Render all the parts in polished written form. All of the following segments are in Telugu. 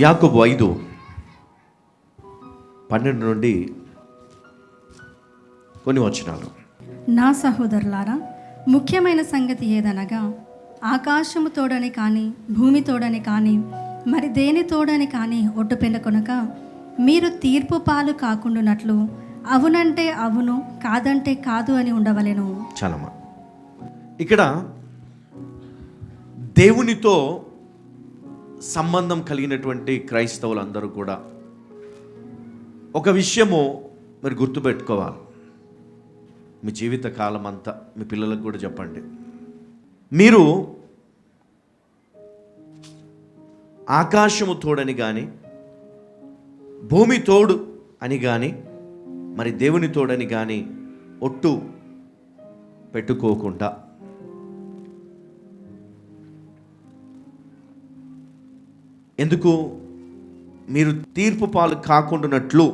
యాకోబు 5:12 నుండి కొన్ని వచనాలు. నా సహోదరులారా, ముఖ్యమైన సంగతి ఏదనగా ఆకాశము తోడని కానీ భూమి తోడని కానీ మరి దేని తోడని కానీ ఒట్టు పెనుకొనక మీరు తీర్పు పాలు కాకుండానట్లు అవునంటే అవును, కాదంటే కాదు అని ఉండవలెను. చాలమ్మా. ఇక్కడ దేవునితో సంబంధం కలిగినటువంటి క్రైస్తవులందరూ కూడా ఒక విషయము మీరు గుర్తుపెట్టుకోవాలి. మీ జీవిత కాలం అంతా మీ పిల్లలకు కూడా చెప్పండి. మీరు ఆకాశము తోడని కానీ భూమి తోడు అని కానీ మరి దేవుని తోడని కానీ ఒట్టు పెట్టుకోకుండా ఎందుకు మీరు తీర్పు పాలు కాకుండానట్లు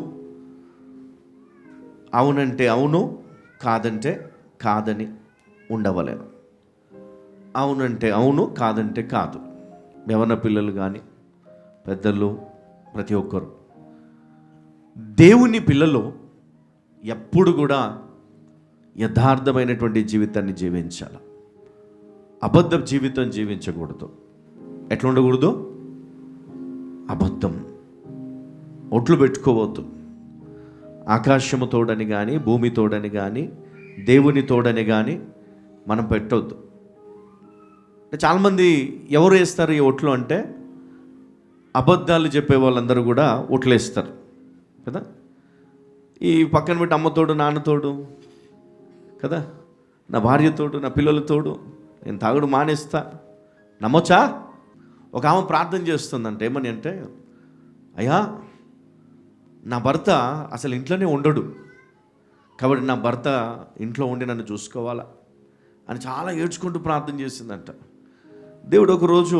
అవునంటే అవును, కాదంటే కాదని ఉండవలేను. అవునంటే అవును, కాదంటే కాదు. యవ్వన పిల్లలు కానీ పెద్దలు ప్రతి ఒక్కరు దేవుని పిల్లలు ఎప్పుడు కూడా యథార్థమైనటువంటి జీవితాన్ని జీవించాలి. అబద్ధ జీవితం జీవించకూడదు. ఎట్లా ఉండకూడదు? అబద్ధం, ఒట్లు పెట్టుకోవద్దు. ఆకాశము తోడని కానీ భూమి తోడని కానీ దేవుని తోడని కానీ మనం పెట్టవద్దు. చాలామంది ఎవరు వేస్తారు ఈ ఒట్లు అంటే అబద్ధాలు చెప్పే వాళ్ళందరూ కూడా ఒట్లు వేస్తారు కదా. ఈ పక్కన పెట్టి అమ్మతోడు నాన్నతోడు కదా, నా భార్యతోడు నా పిల్లలతోడు నేను తాగుడు మానేస్తా నమ్మొచ్చా? ఒక ఆమె ప్రార్థన చేస్తుందంటే ఏమని అంటే, అయ్యా నా భర్త అసలు ఇంట్లోనే ఉండడు కాబట్టి నా భర్త ఇంట్లో ఉండి నన్ను చూసుకోవాలా అని చాలా ఏడ్చుకుంటూ ప్రార్థన చేసిందంట. దేవుడు ఒకరోజు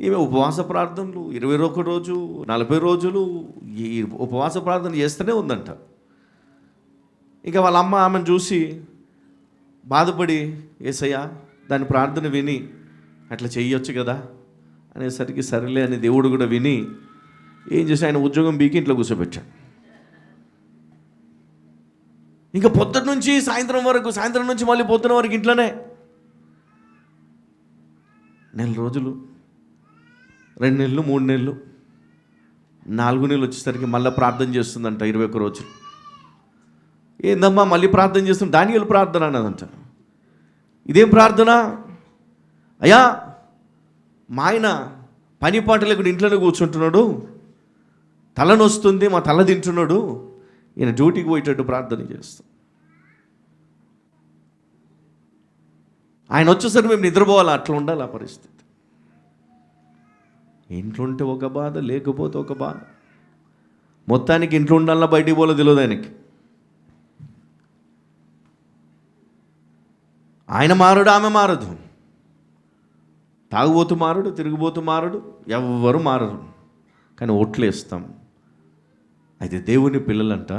ఈమె ఉపవాస ప్రార్థనలు 21 రోజు 40 రోజులు ఈ ఉపవాస ప్రార్థన చేస్తూనే ఉందంట. ఇంకా వాళ్ళ అమ్మ ఆమెను చూసి బాధపడి, యేసయ్యా దాని ప్రార్థన విని అట్లా చెయ్యొచ్చు కదా అనేసరికి సరేలే అని దేవుడు కూడా విని ఏం చేసి ఆయన ఉద్యోగం బీకి ఇంట్లో కూర్చోబెట్టాడు. ఇంకా పొద్దుటి నుంచి సాయంత్రం వరకు, సాయంత్రం నుంచి మళ్ళీ పొద్దున వరకు ఇంట్లోనే. 4 రోజులు, 2 నెలలు, 3 నెలలు, 4 నెలలు వచ్చేసరికి మళ్ళీ ప్రార్థన చేస్తుందంట 21 రోజులు. ఏందమ్మా మళ్ళీ ప్రార్థన చేస్తుంది? దానియేలు ప్రార్థన అన్నదంట. ఇదేం ప్రార్థన? అయ్యా మా ఆయన పని పాట లేకుండా ఇంట్లోనే కూర్చుంటున్నాడు, తలనొస్తుంది, మా తల తింటున్నాడు, ఈయన డ్యూటీకి పోయేటట్టు ప్రార్థన చేస్తాం. ఆయన వచ్చేసరికి మేము నిద్రపోవాలి, అట్లా ఉండాలి ఆ పరిస్థితి. ఇంట్లో ఉంటే ఒక బాధ, లేకపోతే ఒక బాధ. మొత్తానికి ఇంట్లో ఉండాలన్నా బయటికి పోలే తెలియదు ఆయనకి. ఆయన మారడు, ఆమె మారదు. తాగుబోతు మారడు, తిరిగిపోతూ మారడు, ఎవ్వరు మారరు. కానీ ఓట్లేస్తాం. అయితే దేవుని పిల్లలంట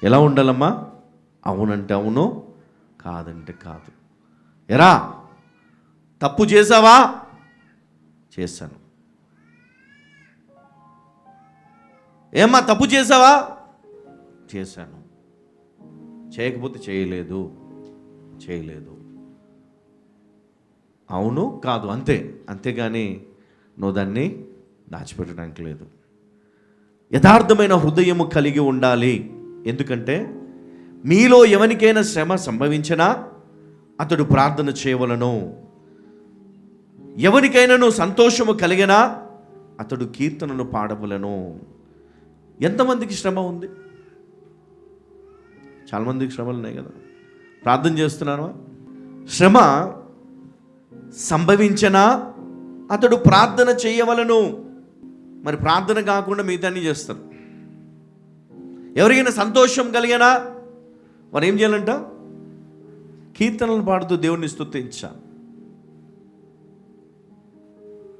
ఎలా ఉండాలమ్మా? అవునంటే అవును, కాదంటే కాదు. ఎరా తప్పు చేసావా? చేశాను. ఏమ్మా తప్పు చేసావా? చేశాను. చేయకపోతే చేయలేదు. అవును కాదు అంతే. అంతేగాని నువ్వు దాన్ని దాచిపెట్టడానికి లేదు. యథార్థమైన హృదయము కలిగి ఉండాలి. ఎందుకంటే మీలో ఎవరికైనా శ్రమ సంభవించినా అతడు ప్రార్థన చేయవలను. ఎవరికైనాను సంతోషము కలిగినా అతడు కీర్తనను పాడవలను. ఎంతమందికి శ్రమ ఉంది? చాలామందికి శ్రమలు ఉన్నాయి కదా. ప్రార్థన చేస్తున్నాను. శ్రమ సంభవించినా అతడు ప్రార్థన చేయవలను. మరి ప్రార్థన కాకుండా మిగతాన్ని చేస్తారు. ఎవరికైనా సంతోషం కలిగినా మరి ఏం చేయాలంట? కీర్తనలు పాడుతూ దేవుణ్ణి స్తుతించా.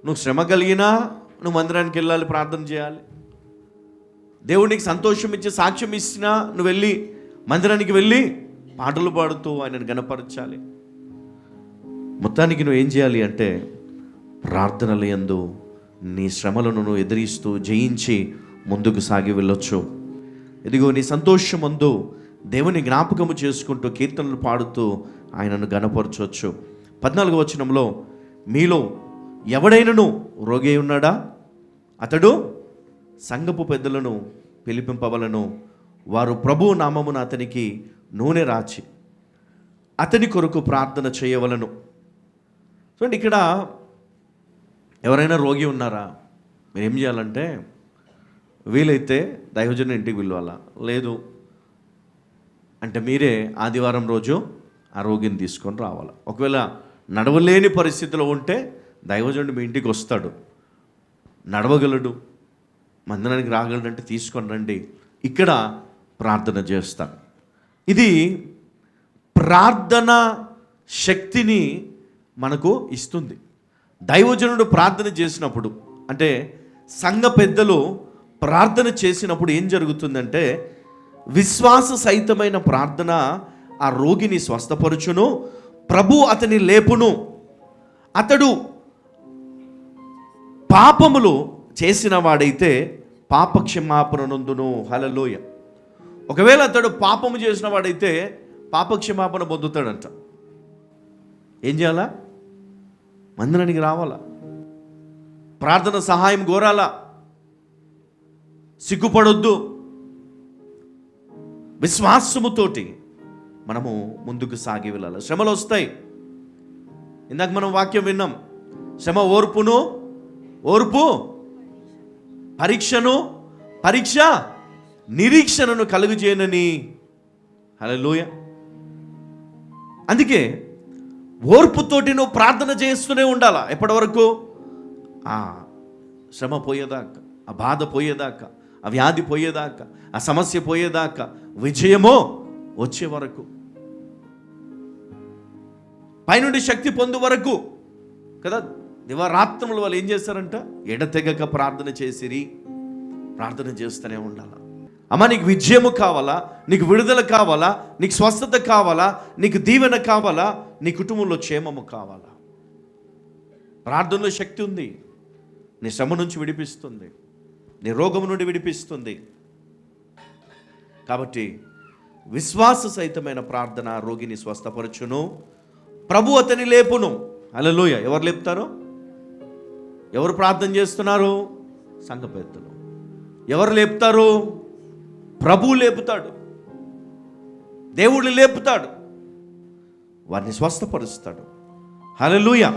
నువ్వు శ్రమ కలిగినా నువ్వు మందిరానికి వెళ్ళాలి, ప్రార్థన చేయాలి. దేవునికి సంతోషం ఇచ్చి సాక్ష్యం ఇచ్చినా నువ్వు వెళ్ళి మందిరానికి వెళ్ళి పాటలు పాడుతూ ఆయనను గణపరచాలి. మొత్తానికి నువ్వు ఏం చేయాలి అంటే ప్రార్థనల యందు నీ శ్రమలను నువ్వు ఎదిరిస్తూ జయించి ముందుకు సాగి వెళ్ళొచ్చు. ఇదిగో నీ సంతోషమందు దేవుని జ్ఞాపకము చేసుకుంటూ కీర్తనలు పాడుతూ ఆయనను గణపరచవచ్చు. 14వ వచనంలో, మీలో ఎవడైనను రోగి ఉన్నాడా, అతడు సంఘపు పెద్దలను పిలిపింపవలను, వారు ప్రభువు నామమున అతనికి నూనె రాచి అతని కొరకు ప్రార్థన చేయవలను. చూడండి, ఇక్కడ ఎవరైనా రోగి ఉన్నారా, మీరు ఏం చేయాలంటే వీలైతే దైవజనుని ఇంటికి పిలవాలా, లేదు అంటే మీరే ఆదివారం రోజు ఆ రోగిని తీసుకొని రావాలి. ఒకవేళ నడవలేని పరిస్థితిలో ఉంటే దైవజనుడు మీ ఇంటికి వస్తాడు, నడవగలడు, మందిరానికి రాగలడు అంటే తీసుకొని రండి, ఇక్కడ ప్రార్థన చేస్తాం. ఇది ప్రార్థన శక్తిని మనకు ఇస్తుంది. దైవజనుడు ప్రార్థన చేసినప్పుడు, అంటే సంఘ పెద్దలు ప్రార్థన చేసినప్పుడు ఏం జరుగుతుందంటే, విశ్వాస సహితమైన ప్రార్థన ఆ రోగిని స్వస్థపరచును, ప్రభు అతని లేపును. అతడు పాపములు చేసిన వాడైతే పాపక్షమాపణ నొందును. హల్లెలూయా. ఒకవేళ అతడు పాపము చేసిన వాడైతే పాపక్షమాపణ పొందుతాడంట. ఏం చేయాలా? మందిరానికి రావాలా, ప్రార్థన సహాయం కోరాలా, సిగ్గుపడొద్దు. విశ్వాసముతోటి మనము ముందుకు సాగి వెళ్ళాలి. శ్రమలు వస్తాయి. ఇందాక మనం వాక్యం విన్నాం, శ్రమ ఓర్పు పరీక్ష నిరీక్షణను కలుగజేయనని. హల్లెలూయా. అందుకే ఓర్పుతోటి నువ్వు ప్రార్థన చేస్తూనే ఉండాలా. ఎప్పటి వరకు? ఆ శ్రమ పోయేదాకా, ఆ బాధ పోయేదాకా, ఆ వ్యాధి పోయేదాకా, ఆ సమస్య పోయేదాకా, విజయమో వచ్చే వరకు, పైనుండి శక్తి పొందు వరకు కదా. దివారాత్రములు వాళ్ళు ఏం చేస్తారంట? ఎడతెగక ప్రార్థన చేసిరి. ప్రార్థన చేస్తూనే ఉండాల. అమ్మ, నీకు విజయము కావాలా, నీకు విడుదల కావాలా, నీకు స్వస్థత కావాలా, నీకు దీవెన కావాలా, నీ కుటుంబంలో క్షేమము కావాలా, ప్రార్థనలో శక్తి ఉంది. నీ శ్రమ నుంచి విడిపిస్తుంది, నీ రోగము నుండి విడిపిస్తుంది. కాబట్టి విశ్వాస సహితమైన ప్రార్థన రోగిని స్వస్థపరచును, ప్రభు అతని లేపును. హల్లెలూయా. ఎవరు లేపుతారు? ఎవరు ప్రార్థన చేస్తున్నారు? సంఘ పెద్దలు. ఎవరు లేపుతారు? ప్రభువు లేపుతాడు, దేవుడు లేపుతాడు, వారిని స్వస్థపరుస్తాడు. హల్లెలూయా.